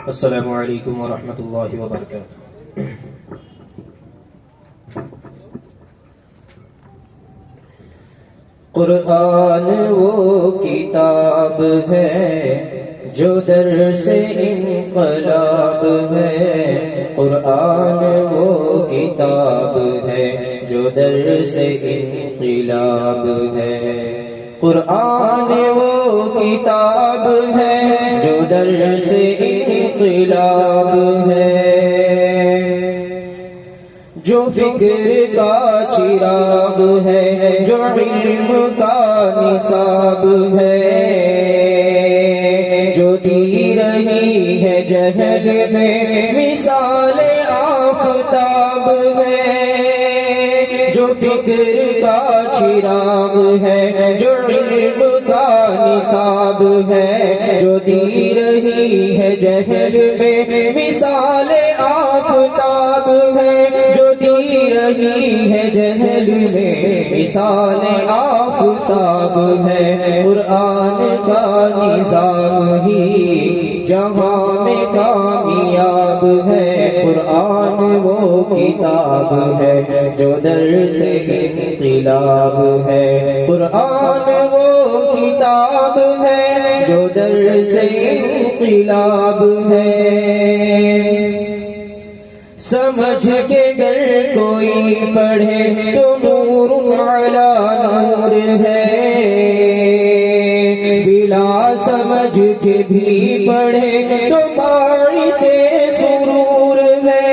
السلام علیکم ورحمۃ اللہ وبرکاتہ۔ قرآن وہ کتاب ہے جو در سے انقلاب ہے، قرآن وہ کتاب ہے جو در سے انقلاب ہے، قرآن وہ کتاب ہے جو در سے انقلاب ہے، جو فکر کا چراغ ہے، جو علم کا نصاب ہے، جو دی رہی ہے جہل میں مثال آفتاب ہے، جو فکر کا چراغ ہے، جو علم کا نصاب ہے، جو دی رہی ہے جہل میں مثال آفتاب ہے، جو دی رہی ہے جہل میں مثال آفتاب ہے، قرآن کا نظام ہی جہاں میں کامیاب ہے، قرآن وہ کتاب ہے جو در سے انقلاب ہے، قرآن وہ کتاب ہے جو در سے انقلاب ہے، سمجھ کے گر کوئی پڑھے تو نور علی نور ہے، بلا سمجھ کے بھی پڑھے تو باعث سرور ہے،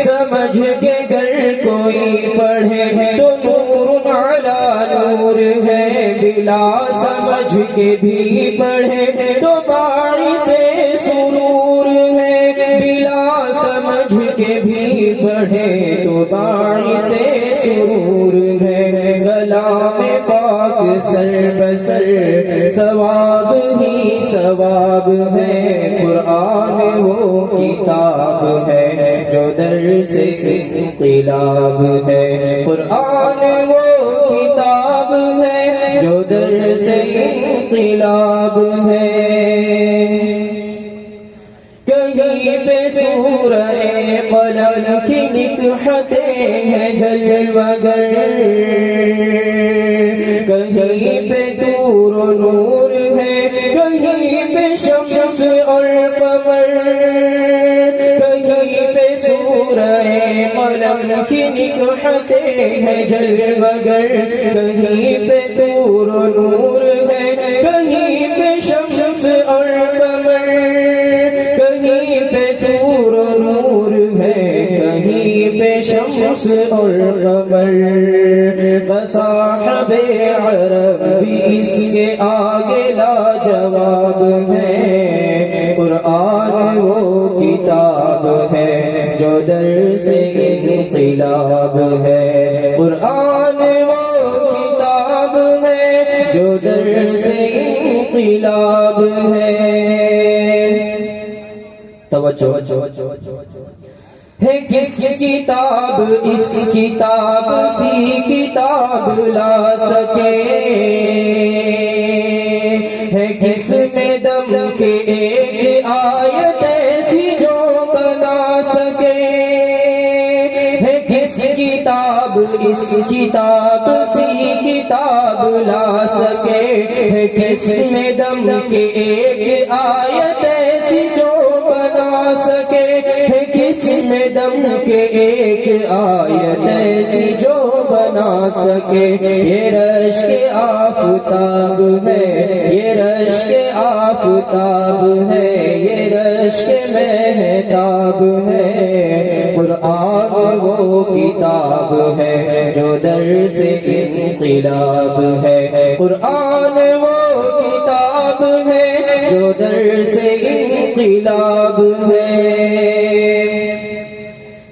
سمجھ کے گر کوئی پڑھے تو نور علی نور ہے، بلا سمجھ کے بھی پڑھے تو باعث سرور ہے، بلا سمجھ کے بھی پڑھے تو باعث سرور ہے، کلام پاک سر بسر ثواب ہی ثواب ہے، قرآن وہ کتاب ہے جو در سے انقلاب ہے، قرآن وہ کتاب ہے جو در سے انقلاب ہے، کہیں پہ سورہ قلم کی نکہتیں ہیں جلوگر، کہیں پہ نور و نور ہے، کہیں پہ شمس اور قمر، کہیں پہ سورہ قلم کی نکہتیں ہیں جلوگر، کہیں پہ نور و نور ہے، کہیں پہ شمس اور قمر، کہیں پہ نور و نور ہے، کہیں پہ شمس اور قمر، مصاحب عرب بھی اس کے آگے لاجواب ہے، قرآن وہ کتاب ہے جو در سے انقلاب ہے، قرآن وہ کتاب ہے جو در سے انقلاب ہے، توجہ ہے کس کتاب اس کتاب سی کتاب لا سکے، ہے کس میں دم کے ایک آیت ایسی جو بنا سکے، ہے کس کتاب اس کتاب سی کتاب لا سکے، ہے کس میں دم کے ایک آیت ایسی جو بنا سکے، ہے کس میں دم کے ایک آیت ایسی جو بنا سکے، یہ رشک آفتاب ہے، یہ رشک آفتاب ہے، یہ رشک مہتاب ہے، قرآن وہ کتاب ہے جو در سے انقلاب ہے، قرآن وہ کتاب ہے جو در سے انقلاب ہے،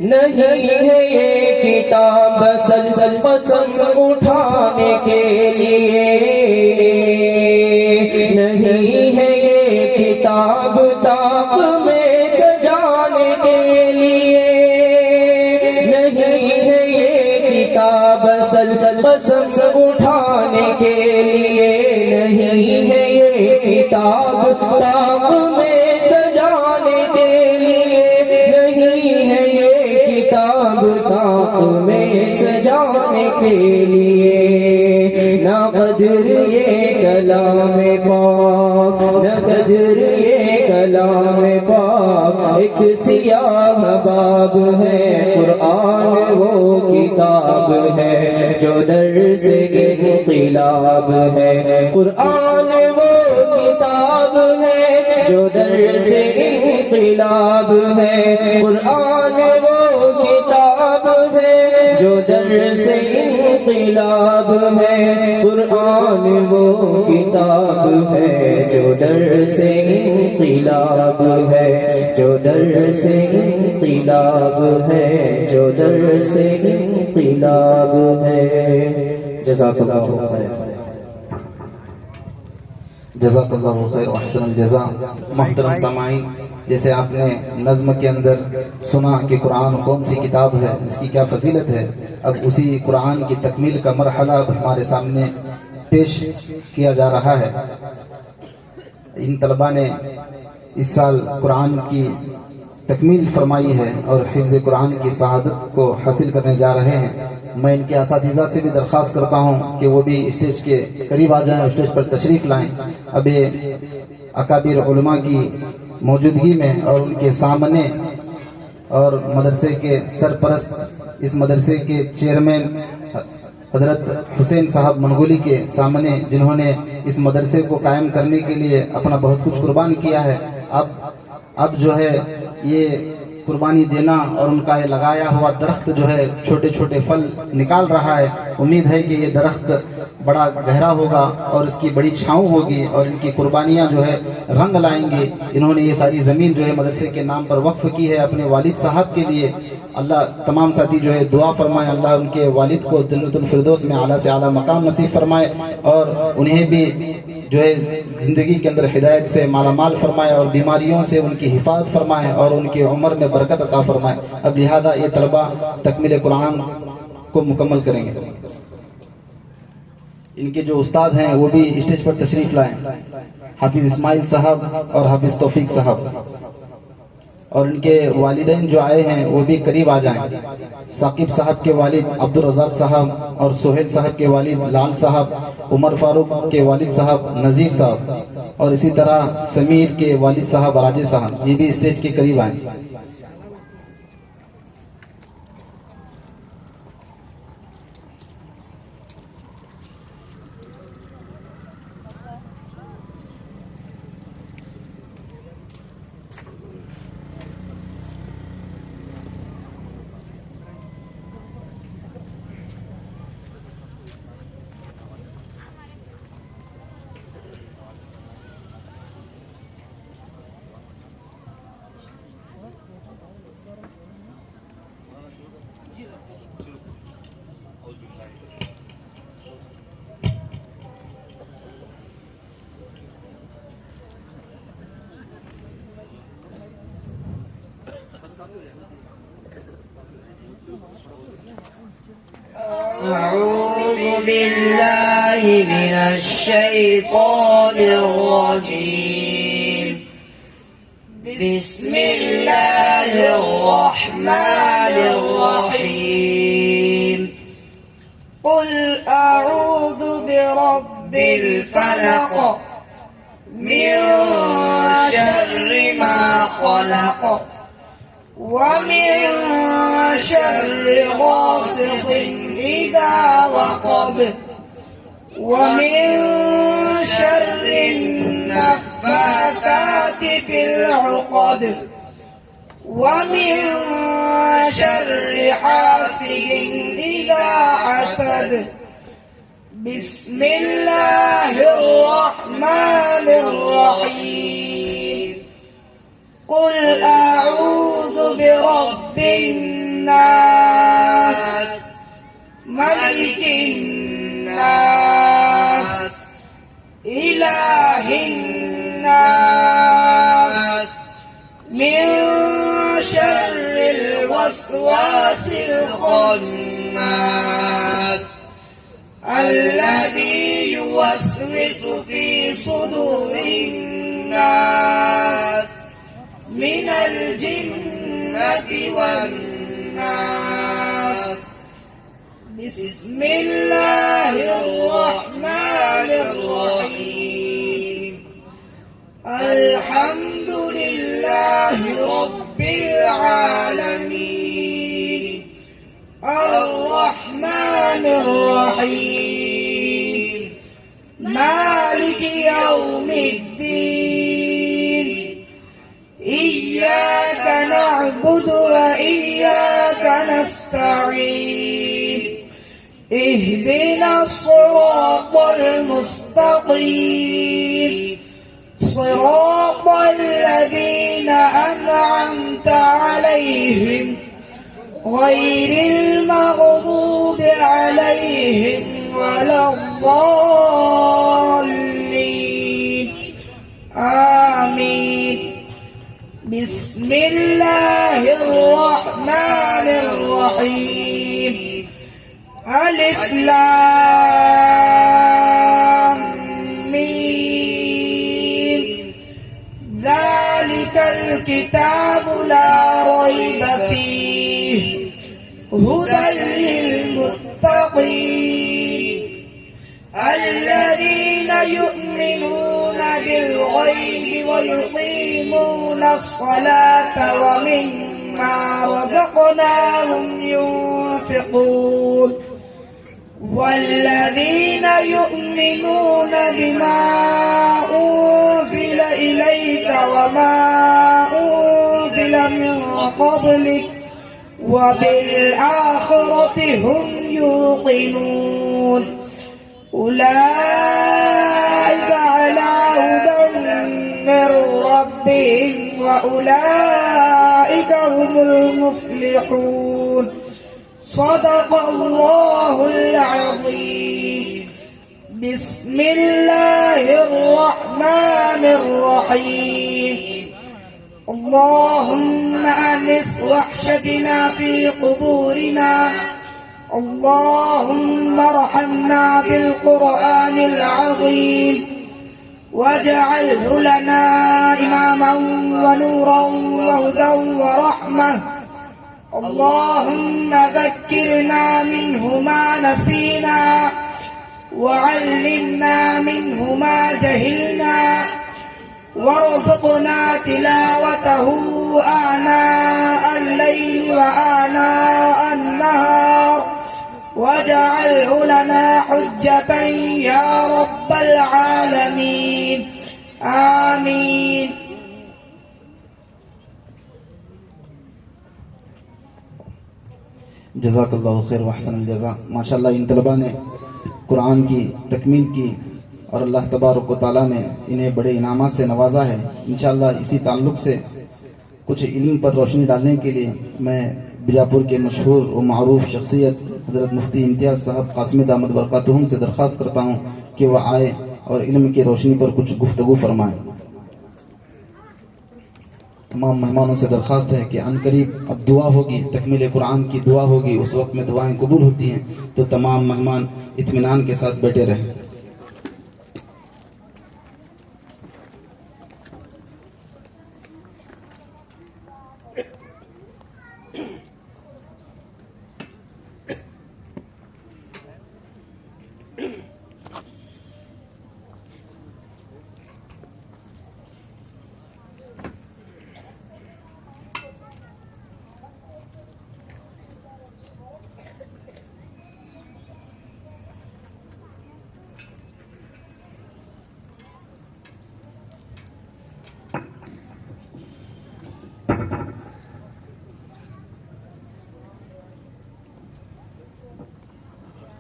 نہیں ہے یہ کتاب سلسل پسند اٹھانے کے لیے، نہیں ہے یہ کتاب تاب میں سجانے کے لیے، نہیں ہے یہ کتاب سلسل پسند اٹھانے کے لیے، نہیں ہے یہ کتاب تاب میں سجانے بدر یہ کلام پاک ایک سیاہ باب ہے، قرآن وہ کتاب ہے جو درس انقلاب ہے، قرآن وہ کتاب ہے جو درس انقلاب ہے، قرآن وہ کتاب ہے جو درس انقلاب ہے، قرآن وہ کتاب ہے جو درس انقلاب ہے، جو درس انقلاب ہے، جو درس انقلاب ہے۔ جزاک اللہ خیر۔ جزاک اللہ خیر واحسن الجزاء۔ محترم سامعین، جیسے آپ نے نظم کے اندر سنا کہ قرآن کون سی کتاب ہے، اس کی کیا فضیلت ہے، اب اسی قرآن کی تکمیل کا مرحلہ اب ہمارے سامنے پیش کیا جا رہا ہے۔ ان طلباء نے اس سال قرآن کی تکمیل فرمائی ہے اور حفظ قرآن کی شہادت کو حاصل کرنے جا رہے ہیں۔ میں ان کے اساتذہ سے بھی درخواست کرتا ہوں کہ وہ بھی اسٹیج کے قریب آ جائیں اور اسٹیج پر تشریف لائیں۔ اب اکابر علماء کی موجودگی میں اور ان کے سامنے اور مدرسے کے سرپرست، اس مدرسے کے چیئرمین حضرت حسین صاحب منگولی کے سامنے، جنہوں نے اس مدرسے کو قائم کرنے کے لیے اپنا بہت کچھ قربان کیا ہے، اب جو ہے یہ قربانی دینا اور ان کا یہ لگایا ہوا درخت جو ہے چھوٹے چھوٹے پھل نکال رہا ہے۔ امید ہے کہ یہ درخت بڑا گہرا ہوگا اور اس کی بڑی چھاؤں ہوگی اور ان کی قربانیاں جو ہے رنگ لائیں گی۔ انہوں نے یہ ساری زمین جو ہے مدرسے کے نام پر وقف کی ہے اپنے والد صاحب کے لیے۔ اللہ تمام ساتھی جو ہے دعا فرمائے، اللہ ان کے والد کو جنت الفردوس میں اعلیٰ سے اعلیٰ مقام نصیب فرمائے اور انہیں بھی جو ہے زندگی کے اندر ہدایت سے مالا مال فرمائے اور بیماریوں سے ان کی حفاظت فرمائے اور ان کی عمر میں برکت عطا فرمائے۔ اب لہذا یہ طلبہ تکمیل قرآن کو مکمل کریں گے۔ ان کے جو استاد ہیں وہ بھی اسٹیج پر تشریف لائیں، حافظ اسماعیل صاحب اور حافظ توفیق صاحب، اور ان کے والدین جو آئے ہیں وہ بھی قریب آ جائیں۔ ثاقب صاحب کے والد عبد الرزاق صاحب اور سہیل صاحب کے والد لال صاحب، عمر فاروق کے والد صاحب نذیر صاحب، اور اسی طرح سمیر کے والد صاحب راجے صاحب، یہ بھی اسٹیج کے قریب آئیں۔ أعوذ بالله من الشيطان الرجيم. بسم الله الرحمن الرحيم. قل أعوذ برب الفلق من شر ما خلق ومن شر غاسق إذا وقب ومن شر النفاثات في العقد ومن شر حاسد إذا حسد. بسم الله الرحمن الرحيم. قل أعوذ برب الناس ملك الناس إله الناس من شر الوسواس الخناس الذي يوسوس في صدور الناس من الجنة والناس. بسم الله الرحمن الرحيم. الحمد لله رب العالمين الرحمن الرحيم مالك يوم الدين إياك نعبد وإياك نستعين اهدنا الصراط المستقيم صراط الذين أنعمت عليهم غير المغضوب عليهم ولا الضالين آمين بسم الله الرحمن الرحيم ألف لام ميم ذلك الكتاب لا ريب فيه هدى للمتقين الذين يؤمنون بالغيب ويقيمون الصلاة ومما رزقناهم ينفقون والذين يؤمنون بما أنزل إليك وما أنزل من قبلك وبالآخرة هم يوقنون أولئك على هدى من ربهم وأولئك هم المفلحون صدق الله العظيم بسم الله الرحمن الرحيم اللهم أنس وحشتنا في قبورنا اللهم ارحمنا بالقرآن العظيم واجعله لنا إماما ونورا وهدى ورحمة اللهم ذكرنا منه ما نسينا وعلمنا منه ما جهلنا وارزقنا تلاوته آناء الليل وآناء النهار واجعله لنا حجة يا رب العالمين آمين جزاک اللہ خیر وحسن الجزا. ماشاءاللہ ان طلباء نے قرآن کی تکمیل کی اور اللہ تبارک و تعالیٰ نے انہیں بڑے انعامات سے نوازا ہے. انشاءاللہ اسی تعلق سے کچھ علم پر روشنی ڈالنے کے لیے میں بیجاپور کے مشہور و معروف شخصیت حضرت مفتی امتیاز صاحب قاسمی دامت برکاتہم سے درخواست کرتا ہوں کہ وہ آئے اور علم کی روشنی پر کچھ گفتگو فرمائیں. تمام مہمانوں سے درخواست ہے کہ عنقریب اب دعا ہوگی، تکمیل قرآن کی دعا ہوگی، اس وقت میں دعائیں قبول ہوتی ہیں، تو تمام مہمان اطمینان کے ساتھ بیٹھے رہیں.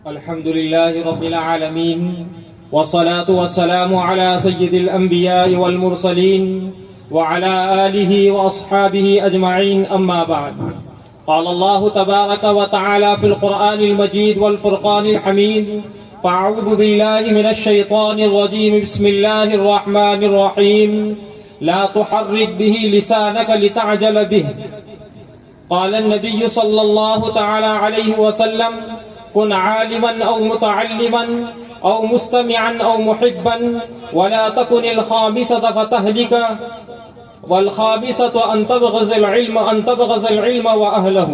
الحمد لله رب العالمين والصلاة والسلام على سيد الأنبياء والمرسلين وعلى آله وأصحابه أجمعين أما بعد. قال الله تبارك وتعالى في القرآن المجيد والفرقان الحميد: فأعوذ بالله من الشيطان الرجيم بسم الله الرحمن الرحيم لا تحرك به لسانك لتعجل به. قال النبي صلى الله تعالى عليه وسلم: كن عالما أو متعلما أو مستمعا أو محبا ولا تكن الخامسة فتهلك والخامسة أن تبغض العلم وأهله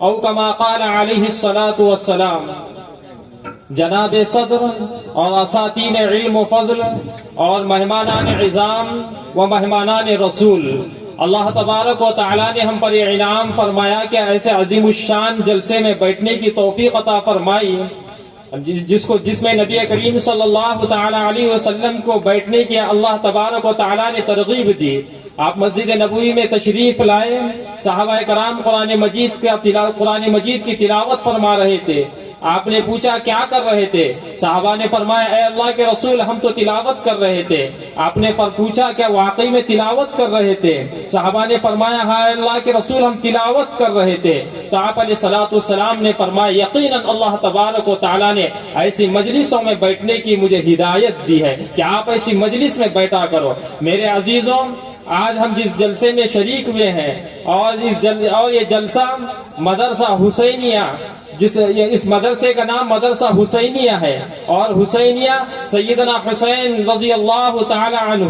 أو كما قال عليه الصلاة والسلام. جناب صدر اور اساتین علم و فضل اور مہمانان عظام و مہمانان رسول، اللہ تبارک و تعالیٰ نے ہم پر یہ انعام فرمایا کہ ایسے عظیم الشان جلسے میں بیٹھنے کی توفیق عطا فرمائی جس میں نبی کریم صلی اللہ تعالی علیہ وسلم کو بیٹھنے کی اللہ تبارک و تعالیٰ نے ترغیب دی۔ آپ مسجد نبوی میں تشریف لائے، صحابہ کرام قرآن مجید کی تلاوت فرما رہے تھے۔ آپ نے پوچھا کیا کر رہے تھے؟ صحابہ نے فرمایا اے اللہ کے رسول ہم تو تلاوت کر رہے تھے۔ آپ نے پوچھا کیا واقعی میں تلاوت کر رہے تھے؟ صحابہ نے فرمایا ہاں اے اللہ کے رسول ہم تلاوت کر رہے تھے۔ تو آپ علیہ الصلوۃ والسلام نے فرمایا یقیناً اللہ تبارک و تعالیٰ نے ایسی مجلسوں میں بیٹھنے کی مجھے ہدایت دی ہے کہ آپ ایسی مجلس میں بیٹھا کرو۔ میرے عزیزوں، آج ہم جس جلسے میں شریک ہوئے ہیں اور یہ جلسہ مدرسہ حسینیہ، اس مدرسے کا نام مدرسہ حسینیہ ہے، اور حسینیہ سیدنا حسین رضی اللہ تعالی عنہ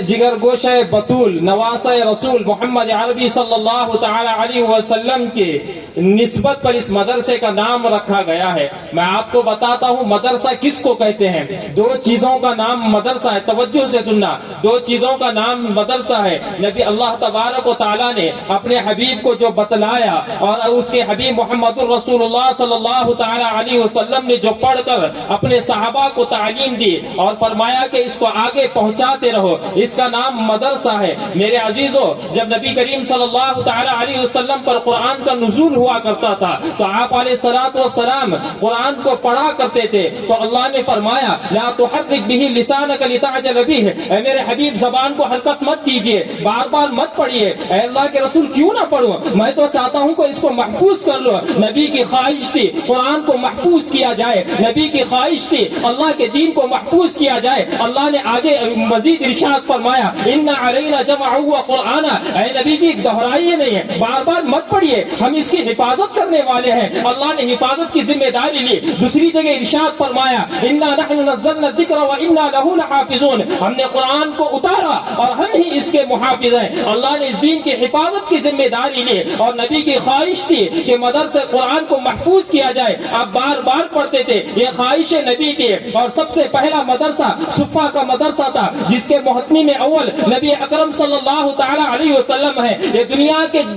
جگر گوشہ بطول نواسہ رسول محمد عربی صلی اللہ تعالی علیہ وسلم کے نسبت پر اس مدرسے کا نام رکھا گیا ہے۔ میں آپ کو بتاتا ہوں مدرسہ کس کو کہتے ہیں۔ دو چیزوں کا نام مدرسہ ہے، توجہ سے سننا، دو چیزوں کا نام مدرسہ ہے۔ نبی اللہ تبارک و تعالیٰ نے اپنے حبیب کو جو بتلایا اور اس کے حبیب محمد الرسول اللہ صلی اللہ تعالی علیہ وسلم نے جو پڑھ کر اپنے صحابہ کو تعلیم دی اور فرمایا کہ اس کو آگے پہنچاتے رہو، اس کا نام مدرسہ ہے۔ میرے عزیزوں، جب نبی کریم صلی اللہ تعالی علیہ وسلم پر قرآن کا نزول ہوا کرتا تھا تو آپ علیہ الصلوۃ والسلام قرآن کو پڑھا کرتے تھے، تو اللہ نے فرمایا لا تحرک به لسانک لتعجل به، اے میرے حبیب زبان کو حرکت مت دیجیے، بار بار مت پڑھیے۔ اے اللہ کے رسول کیوں نہ پڑھوں؟ میں تو چاہتا ہوں کہ اس کو محفوظ کر لو۔ نبی کی خواہش تھی قرآن کو محفوظ کیا جائے، نبی کی خواہش تھی اللہ کے دین کو محفوظ کیا جائے۔ اللہ نے آگے مزید ارشاد فرمایا ان علینا جمعہ وقرآن، اے نبی جی دہرائیے نہیں ہے، بار بار مت پڑھیے، ہم اس کی حفاظت کرنے والے ہیں۔ اللہ نے حفاظت کی ذمہ داری لی۔ دوسری جگہ ارشاد فرمایا انا نحن نزلنا الذکر وانا له لحافظون، ہم نے قرآن کو اتارا اور ہم ہی اس کے محافظ ہیں۔ اللہ نے اس دین کی حفاظت کی ذمہ داری لی، اور نبی کی خواہش تھی کہ مدرسے قرآن کو محفوظ کیا جائے۔ آپ بار بار پڑھتے تھے، یہ خواہش نبی تھی۔ اور سب سے پہلا مدرسہ صفا کا مدرسہ تھا جس کے محتمی میں اول نبی اکرم صلی اللہ تعالی علیہ وسلم ہے۔ یہ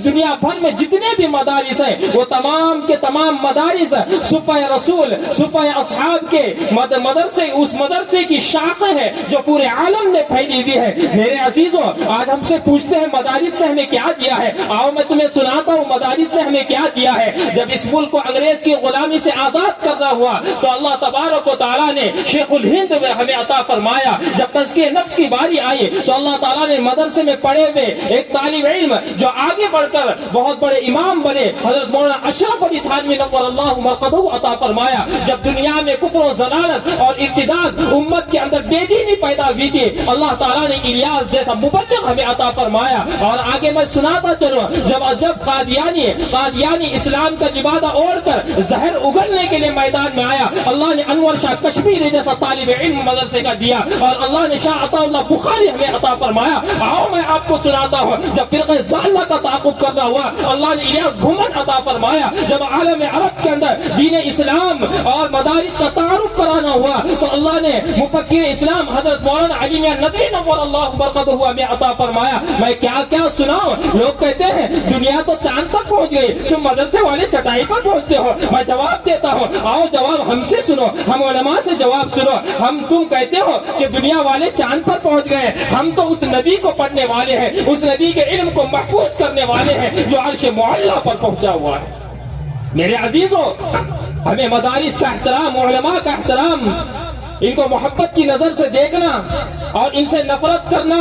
دنیا بھر میں جتنے بھی مدارس ہیں وہ تمام کے تمام مدارس صفا رسول صفا اصحاب کے مدرسے، اس مدرسے کی شاخیں ہیں جو پورے عالم میں پھیلی ہوئی ہے۔ میرے عزیزوں، آج ہم سے پوچھتے ہیں مدارس نے ہمیں کیا دیا ہے؟ آؤ میں تمہیں سناتا ہوں مدارس نے ہمیں کیا دیا ہے۔ جب اس ملک کو انگریز کی غلامی سے آزاد کرنا ہوا تو اللہ تبارک و تعالیٰ نے شیخ الہند میں ہمیں عطا فرمایا۔ جب تزکیہ نفس کی باری آئی تو اللہ تعالیٰ نے مدرسے میں پڑھے ہوئے ایک طالب علم جو آگے بڑھ کر بہت بڑے امام بنے، حضرت مولانا اشرف علی تھانوی نور اللہ مرقدہ عطا فرمایا۔ جب دنیا میں کفر و ضلالت اور ارتداد امت کے اندر بے دینی پیدا ہوئی تھی، اللہ تعالیٰ نے الیاس جیسا مبلغ ہمیں عطا فرمایا۔ اور آگے میں سناتا چلوں، جب قادیانی اسلام کا لبادہ اوڑھ کر زہر اگلنے کے لیے میدان میں آیا، اللہ نے انور شاہ کشمیری جیسا طالب علم مدرسے کا دیا، اور اللہ نے شاہ عطا اللہ بخاری ہمیں عطا فرمایا۔ آؤ میں آپ کو سناتا ہوں، جب فرقہ ضالہ کا تعاقب کرنا ہوا اللہ نے الیاس گھومن عطا فرمایا۔ جب عالم عرب کے اندر دین اسلام اور مدارس کا تعارف کرانا ہوا تو اللہ نے مفکر اسلام حضرت مولانا علی میاں ندوی نور اللہ مرقدہ ہمیں عطا فرمایا۔ میں کیا کیا سناؤں؟ لوگ کہتے ہیں دنیا تو چاند تک پہنچ گئی، تم مدرسے والے چٹائی پر پہنچتے ہو۔ میں جواب دیتا ہوں، آؤ جواب ہم سے سنو، ہم علماء سے جواب سنو۔ تم کہتے ہو کہ دنیا والے چاند پر پہنچ گئے، ہم تو اس نبی کو پڑھنے والے ہیں، اس نبی کے علم کو محفوظ کرنے والے ہیں جو عرش معلیٰ پر پہنچا ہوا ہے۔ میرے عزیزوں، ہمیں مدارس کا احترام، علماء کا احترام، ان کو محبت کی نظر سے دیکھنا اور ان سے نفرت کرنا۔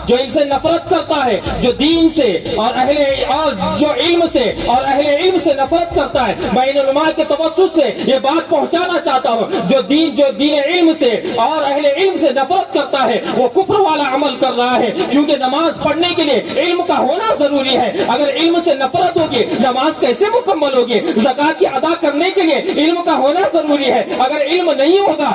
جو ان سے نفرت کرتا ہے، جو دین سے اور جو علم سے اور اہل علم سے نفرت کرتا ہے، میں ان علماء کے توسط سے یہ بات پہنچانا چاہتا ہوں، جو دین علم سے اور اہل علم سے نفرت کرتا ہے وہ کفر والا عمل کر رہا ہے، کیونکہ نماز پڑھنے کے لیے علم کا ہونا ضروری ہے۔ اگر علم سے نفرت ہوگی نماز کیسے مکمل ہوگی؟ زکات کی ادا کرنے کے لیے علم کا ہونا ضروری ہے، اگر علم نہیں ہوگا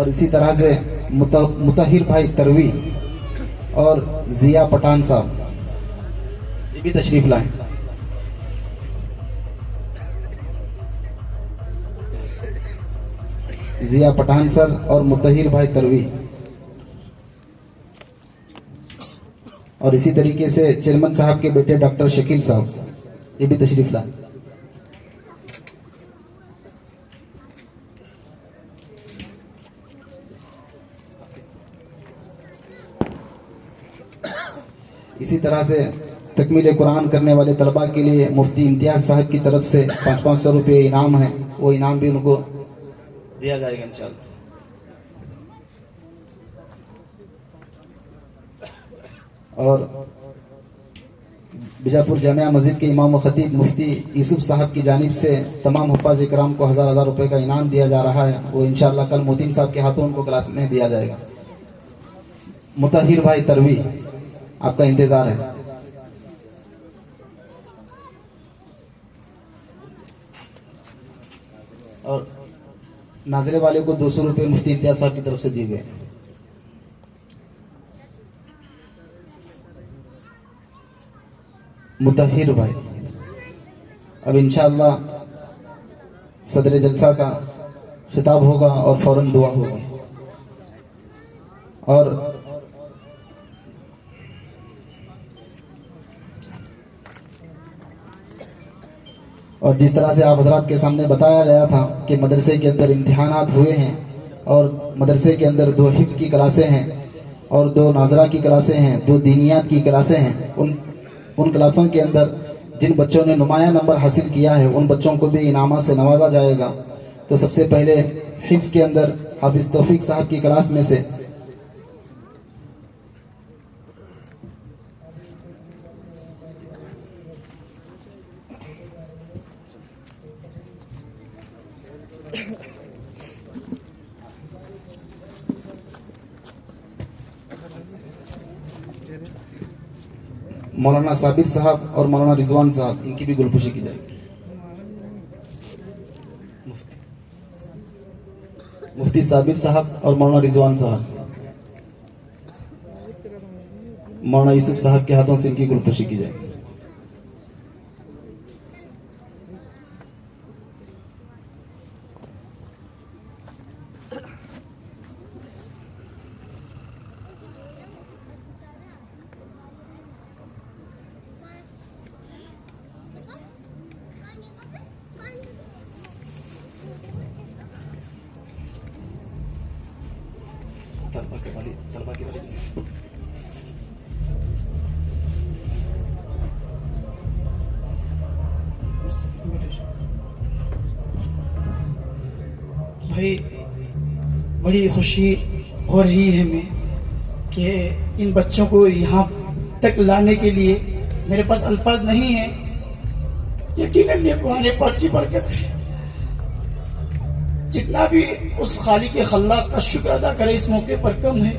اور اسی طرح سے مطہر بھائی تروی اور ضیاء پٹھان صاحب یہ بھی تشریف لائیں. ضیاء پٹھان سر اور مطہر بھائی تروی. اور اسی طریقے سے چیئرمین صاحب کے بیٹے ڈاکٹر شکیل صاحب یہ بھی تشریف لائیں. اسی طرح سے تکمیل قرآن کرنے والے طلباء کے لیے مفتی امتیاز صاحب کی طرف سے 500 روپے انعام ہے، وہ انعام بھی ان کو دیا جائے گا انشاءاللہ. اور بیجاپور جامعہ مسجد کے امام و خطیب مفتی یوسف صاحب کی جانب سے تمام حفاظ اکرام کو 1000 روپے کا انعام دیا جا رہا ہے، وہ انشاءاللہ کل موتین صاحب کے ہاتھوں ان کو کلاس میں دیا جائے گا. مطہر بھائی تروی آپ کا انتظار ہے. اور ناظرے والے کو 200 روپے مفتی امتیاز صاحب کی طرف سے دیے گئے. مطہر بھائی اب انشاءاللہ صدر جلسہ کا خطاب ہوگا اور فوراً دعا ہوگی. اور جس طرح سے آپ حضرات کے سامنے بتایا گیا تھا کہ مدرسے کے اندر امتحانات ہوئے ہیں اور مدرسے کے اندر 2 حفظ کی کلاسیں ہیں اور 2 ناظرہ کی کلاسیں ہیں، 2 دینیات کی کلاسیں ہیں. ان کلاسوں کے اندر جن بچوں نے نمایاں نمبر حاصل کیا ہے ان بچوں کو بھی انعامات سے نوازا جائے گا. تو سب سے پہلے حفظ کے اندر حافظ توفیق صاحب کی کلاس میں سے مولانا صابر صاحب اور مولانا رضوان صاحب ان کی بھی گلپوشی کی جائے گی. مفتی صابر صاحب اور مولانا رضوان صاحب مولانا یوسف صاحب کے ہاتھوں سے ان کی گلپوشی کی جائے گی. طلبا کے والد بھائی بڑی خوشی ہو رہی ہے ہمیں کہ ان بچوں کو یہاں تک لانے کے لیے میرے پاس الفاظ نہیں ہیں. یقیناً یہ قرآن پاک کی برکت ہے. جتنا بھی اس خالق خلاق کا شکر ادا کرے اس موقع پر کم ہے.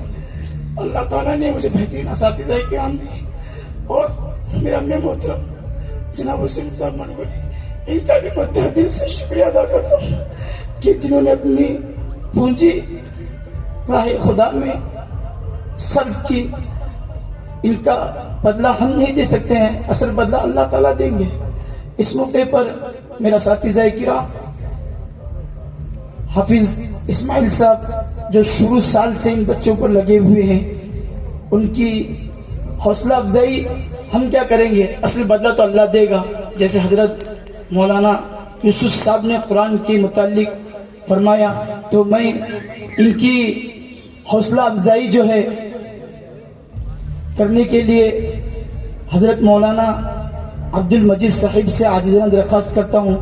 اللہ تعالیٰ نے مجھے بہترین اساتذہ کرام دی اور میرا اپنے محترم جناب حسین صاحب منگولی ان کا بھی میں تہ دل سے شکریہ ادا کرتا ہوں کہ جنہوں نے اپنی پونجی راہ خدا میں صرف کی. ان کا بدلہ ہم نہیں دے سکتے ہیں، اصل بدلہ اللہ تعالیٰ دیں گے. اس موقع پر میرا اساتذہ کرام حافظ اسماعیل صاحب جو شروع سال سے ان بچوں پر لگے ہوئے ہیں ان کی حوصلہ افزائی ہم کیا کریں گے، اصل بدلہ تو اللہ دے گا. جیسے حضرت مولانا یوسف صاحب نے قرآن کے متعلق فرمایا تو میں ان کی حوصلہ افزائی جو ہے کرنے کے لیے حضرت مولانا عبد المجید صاحب سے عاجزانہ درخواست کرتا ہوں.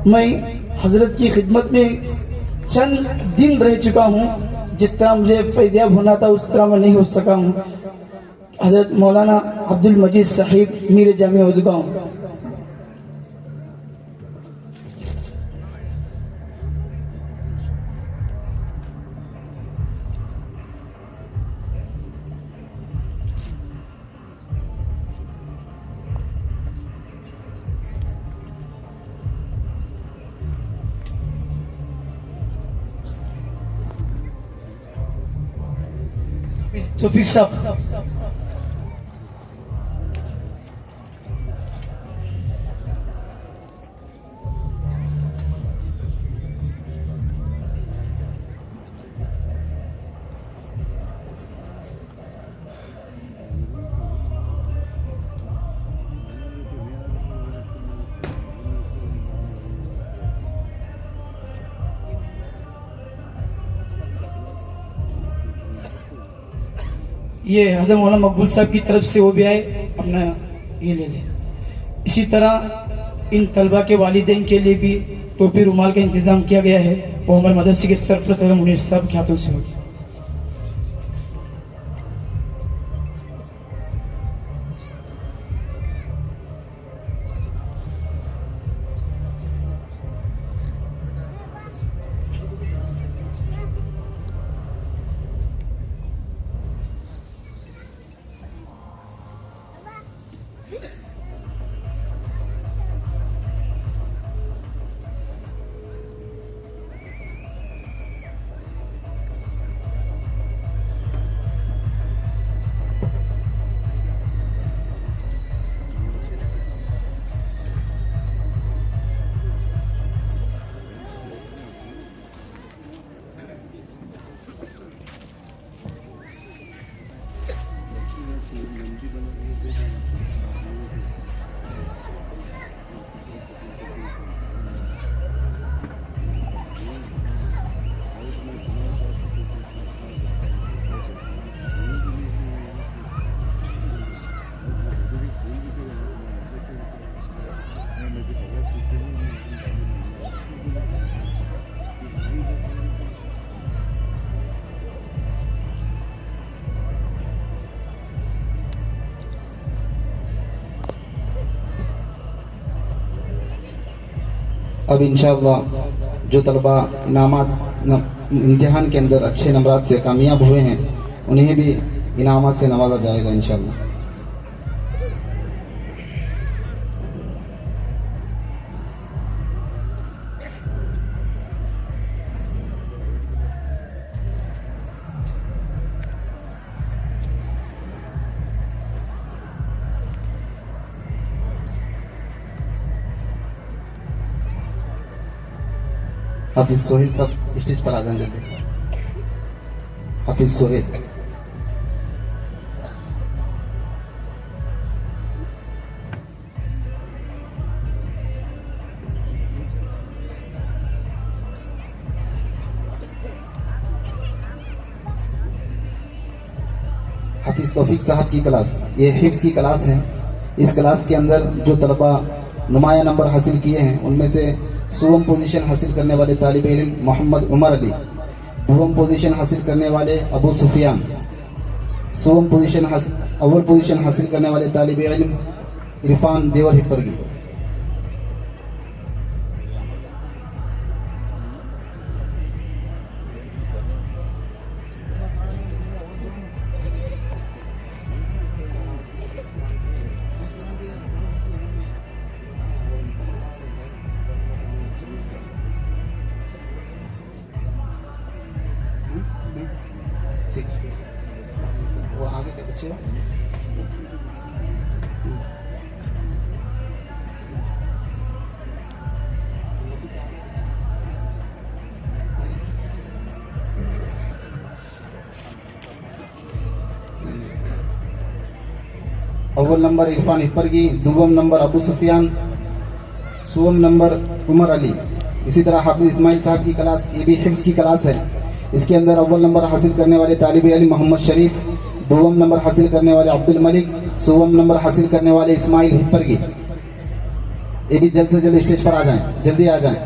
میں حضرت کی خدمت میں چند دن رہ چکا ہوں، جس طرح مجھے فیضیاب ہونا تھا اس طرح میں نہیں ہو سکا ہوں. حضرت مولانا عبد المجید صاحب میر جامع اودگاؤں. توفیق صاحب. یہ حضرت مولانا مقبول صاحب کی طرف سے وہ بھی آئے, اپنا یہ لے لیں. اسی طرح ان طلبہ کے والدین کے لیے بھی ٹوپی رومال کا انتظام کیا گیا ہے, وہ ہمارے مدرسے کے سرپرست منیر صاحب کے ہاتھوں سے ہوگی. اب انشاءاللہ جو طلبہ امتحان کے اندر اچھے نمبرات سے کامیاب ہوئے ہیں انہیں بھی انعامات سے نوازا جائے گا انشاءاللہ. حافظ سہیل صاحب اسٹیج پر آ جائیں گے. حافظ سہیل. حافظ توفیق صاحب کی کلاس, یہ حفظ کی کلاس ہے. اس کلاس کے اندر جو طلبہ نمایاں نمبر حاصل کیے ہیں ان میں سے سوم پوزیشن حاصل کرنے والے طالب علم محمد عمر علی, دوم پوزیشن حاصل کرنے والے ابو سفیان, اول پوزیشن حاصل کرنے والے طالب علم عرفان دیور ہپرگی. وہ آگے کے بچے اول نمبر عرفان ہپرگی, دوم نمبر ابو سفیان, سوم نمبر عمر علی. اسی طرح حافظ اسماعیل صاحب کی کلاس, یہ بھی حفظ کی کلاس ہے. اس کے اندر اول نمبر حاصل کرنے والے طالب علم محمد شریف, دوم نمبر حاصل کرنے والے عبد الملک, سوم نمبر حاصل کرنے والے اسماعیل ہپرگی. یہ بھی جلد سے جلد اسٹیج پر آ جائیں, جلدی آ جائیں.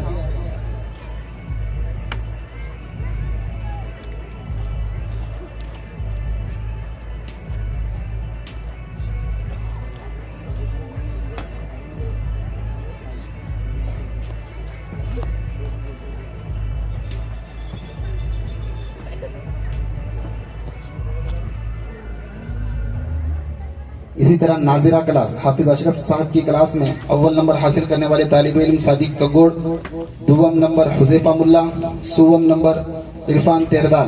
اسی طرح ناظرہ کلاس, حافظ اشرف صاحب کی کلاس میں اول نمبر حاصل کرنے والے طالب علم صادق کگوڑ, دوم نمبر حذیفہ ملا, سوم نمبر عرفان تیردال.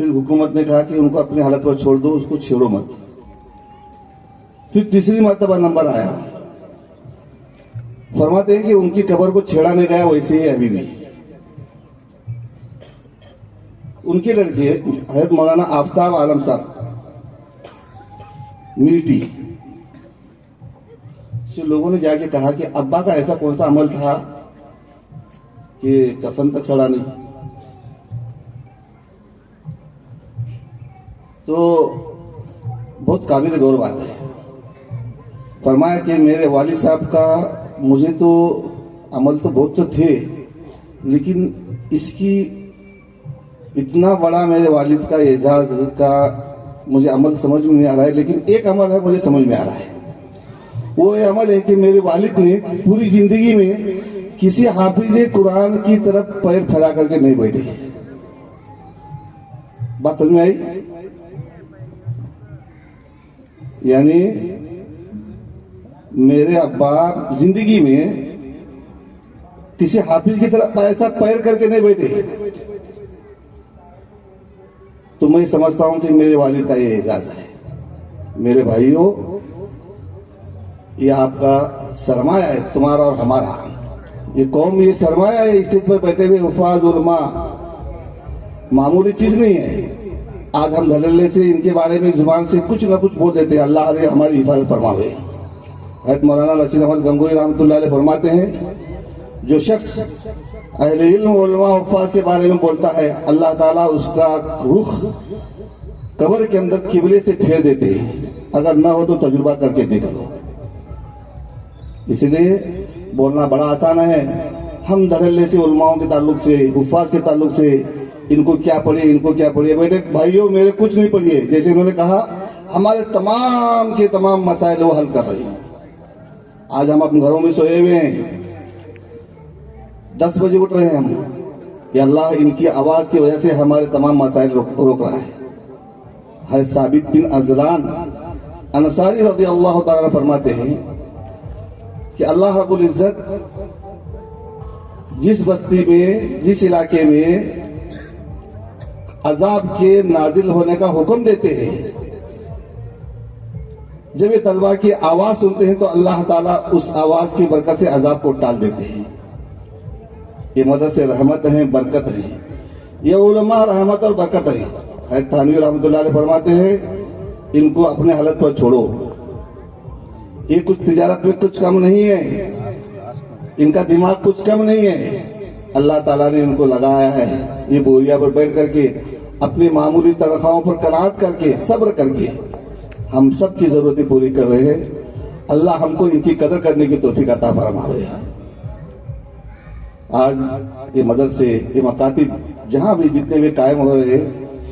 پھر حکومت نے کہا کہ ان کو اپنی حالت پر چھوڑ دو, اس کو چھیڑو مت. پھر تیسری مرتبہ نمبر آیا, فرماتے ہیں کہ ان کی قبر کو چھیڑا نہیں گیا, ویسے ہی ابھی بھی. ان کے لڑکے حضرت مولانا آفتاب عالم صاحب میٹی سے لوگوں نے جا کے کہا کہ ابا کا ایسا کون سا عمل تھا کہ کفن تک سڑا نہیں؟ تو بہت قابل غور بات ہے. فرمایا کہ میرے والد صاحب کا مجھے تو عمل تو بہت تو تھے, لیکن اس کی اتنا بڑا میرے والد کا اعزاز کا مجھے عمل سمجھ میں نہیں آ رہا ہے, لیکن ایک عمل ہے مجھے سمجھ میں آ رہا ہے. وہ یہ عمل ہے کہ میرے والد نے پوری زندگی میں کسی حافظ قرآن کی طرف پیر پھیلا کر کے نہیں بیٹھے. بات سمجھ میں آئی؟ یعنی میرے ابا زندگی میں کسی حافظ کی طرف ایسا پیر کر کے نہیں بیٹھے. تو میں سمجھتا ہوں کہ میرے والد کا یہ اعزاز ہے. میرے بھائیوں, یہ آپ کا سرمایہ ہے, تمہارا اور ہمارا. یہ قوم یہ سرمایہ ہے. اسٹیج پر بیٹھے ہوئے حفاظ علماء معمولی چیز نہیں ہے. آج ہم دھڑلے سے ان کے بارے میں زبان سے کچھ نہ کچھ بول دیتے ہیں. اللہ نے ہماری حفاظت فرماوے. حضرت مولانا رشید احمد گنگوئی رحمۃ اللہ علیہ فرماتے ہیں, جو شخص اہل علم علماء حفاظ کے بارے میں بولتا ہے, اللہ تعالیٰ اس کا رخ قبر کے اندر قبلے سے پھیر دیتے ہیں. اگر نہ ہو تو تجربہ کر کے دیکھ لو. اس لیے بولنا بڑا آسان ہے. ہم دھڑلے سے علماؤں کے تعلق سے, حفاظ کے تعلق سے, ان کو کیا پڑھیے, ان کو کیا پڑھیے. بیٹے بھائیوں, میرے کچھ نہیں پڑھیے. جیسے انہوں نے کہا, ہمارے تمام کے تمام مسائل وہ حل کر رہی ہیں. آج ہم اپنے گھروں میں سوئے ہوئے ہیں, 10 بجے اٹھ رہے ہیں ہم. یہ اللہ ان کی آواز کی وجہ سے ہمارے تمام مسائل روک رہا ہے. حضرت ثابت بن ازلان انصاری رضی اللہ تعالیٰ فرماتے ہیں کہ اللہ رب العزت جس بستی میں, جس علاقے میں عذاب کے نازل ہونے کا حکم دیتے ہیں, جب یہ طلبہ کی آواز سنتے ہیں تو اللہ تعالیٰ اس آواز کی برکت سے عذاب کو ٹال دیتے ہیں. یہ مدد سے رحمت ہیں, برکت ہیں. یہ علماء رحمت اور برکت ہیں. حضرت تھانوی رحمۃ اللہ علیہ فرماتے ہیں, ان کو اپنے حالت پر چھوڑو. یہ کچھ تجارت میں کچھ کم نہیں ہے, ان کا دماغ کچھ کم نہیں ہے. اللہ تعالیٰ نے ان کو لگایا ہے. یہ بوریا پر بیٹھ کر کے اپنی معمولی تنخواہوں پر قناعت کر کے, صبر کر کے ہم سب کی ضرورتیں پوری کر رہے ہیں. اللہ ہم کو ان کی قدر کرنے کی توفیق عطا فرمائے. آج یہ مدرسے, یہ مکاتب جہاں بھی جتنے بھی قائم ہو رہے ہیں,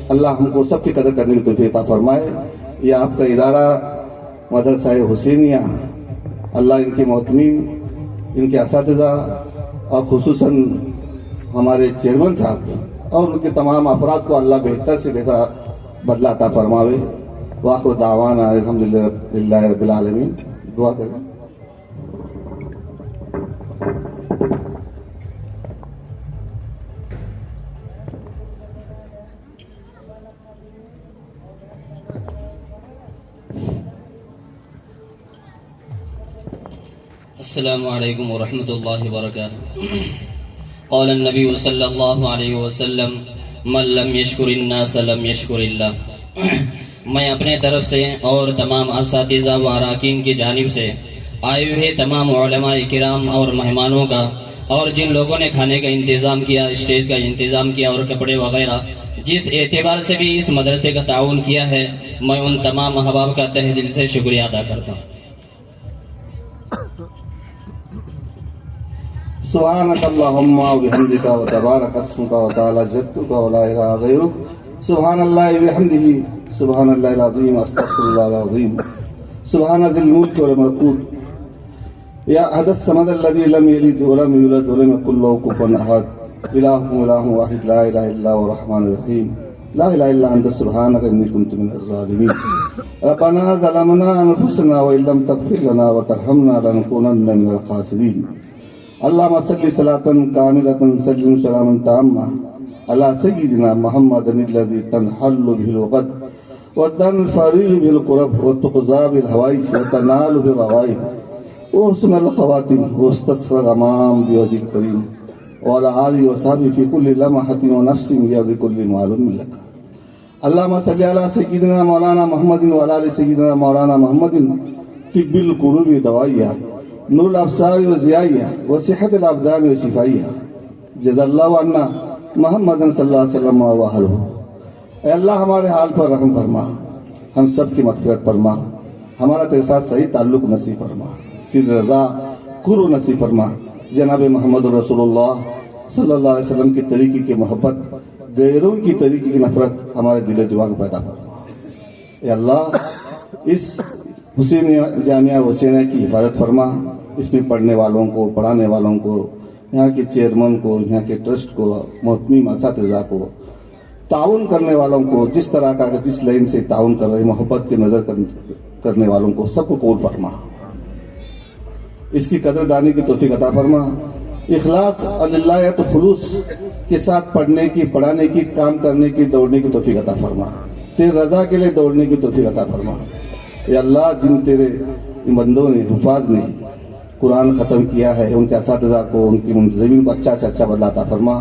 اللہ ہم کو سب کی قدر کرنے کی توفیق عطا فرمائے. یہ آپ کا ادارہ مدرسہ حسینیہ, اللہ ان کے محتمین, ان کے اساتذہ اور خصوصاً ہمارے چیئرمین صاحب اور ان کے تمام افراد کو اللہ بہتر سے بہتر بدلہ عطا فرماوے. وآخر دعوانا الحمدللہ رب العالمین. دعا کریں. السلام علیکم ورحمۃ اللہ وبرکاتہ. قال النبی صلی اللہ علیہ وسلم, من لم یشکر الناس لم یشکر اللہ. میں اپنے طرف سے اور تمام اساتذہ و اراکین کی جانب سے آئے ہوئے تمام علماء کرام اور مہمانوں کا, اور جن لوگوں نے کھانے کا انتظام کیا, اسٹیج کا انتظام کیا اور کپڑے وغیرہ جس اعتبار سے بھی اس مدرسے کا تعاون کیا ہے, میں ان تمام احباب کا تہ دل سے شکریہ ادا کرتا ہوں. سبحانك اللهم وبحمدك وتبارك اسمك وتعالى جدك ولا اله غيرك. سبحان الله وبحمده, سبحان الله العظيم, استغفر الله العظيم. سبحان ذي الملك والملكوت. يا أحد الصمد الذي لم يلد ولم يولد ولم يكن له كفوا أحد. إله واحد لا إله إلا هو الرحمن الرحيم. لا إله إلا أنت سبحانك إني كنت من الظالمين. ربنا ظلمنا أنفسنا وإن لم تغفر لنا وترحمنا لنكونن من الخاسرين. اللهم صل صلاة كاملة سلم سلاما تاما على سيدنا محمد الذي تنحل به العقد وتنفرج به الكرب وتقضى بالحوائج وتنال بالرغائب وحسن الخواتم واستسقى الغمام بوجه الكريم وعلى آله وصحبه في كل لمحة ونفس بيد كل معلوم لك. اللهم صل على سيدنا مولانا محمد وعلى آل سيدنا مولانا محمد طب القلوب دوائها نور الابصار وضیائها وصحة الابدان وشفائها. جزا اللہ عنا محمد صلی اللہ علیہ وسلم وآلہ. اے اللہ ہمارے حال پر رحم فرما, ہم سب کی مغفرت فرما, ہمارا تیرے ساتھ صحیح تعلق نصیب فرما, تیری رضا قرب نصیب فرما. جناب محمد رسول اللہ صلی اللہ علیہ وسلم کی طریقے کی محبت, غیروں کی طریقے کی نفرت ہمارے دل و دماغ پیدا فرما. اے اللہ اس حسین جامعہ حسینہ کی حفاظت فرما, اس میں پڑھنے والوں کو, پڑھانے والوں کو, یہاں کے چیئرمین کو, یہاں کے ٹرسٹ کو, محتمین اساتذہ کو, تعاون کرنے والوں کو, جس طرح کا جس لائن سے تعاون کر رہے, محبت کے نظر کرنے والوں کو, سب کو قبول فرما. اس کی قدر دانی کی توفیق عطا فرما. اخلاص اللہ تو خلوص کے ساتھ پڑھنے کی, پڑھانے کی, کام کرنے کی, دوڑنے کی توفیق عطا فرما. تیری رضا کے لیے دوڑنے کی توفیق عطا فرما. اے اللہ جن تیرے بندوں نے, حفاظ نے قرآن ختم کیا ہے, ان کے اساتذہ کو, ان کی منتظمین کو اچھا سے اچھا بدلہ عطا فرما.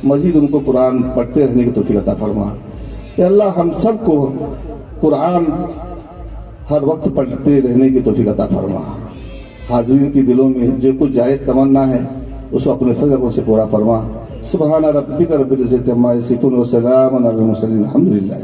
مزید ان کو قرآن پڑھتے رہنے کی توفیق عطا فرما. اے اللہ ہم سب کو قرآن ہر وقت پڑھتے رہنے کی توفیق عطا فرما. حاضرین کی دلوں میں جو کچھ جائز تمنا ہے اس کو اپنے فضل سے پورا فرما. سبحان ربک رب العزت عما یصفون وسلام علی المرسلین الحمدللہ.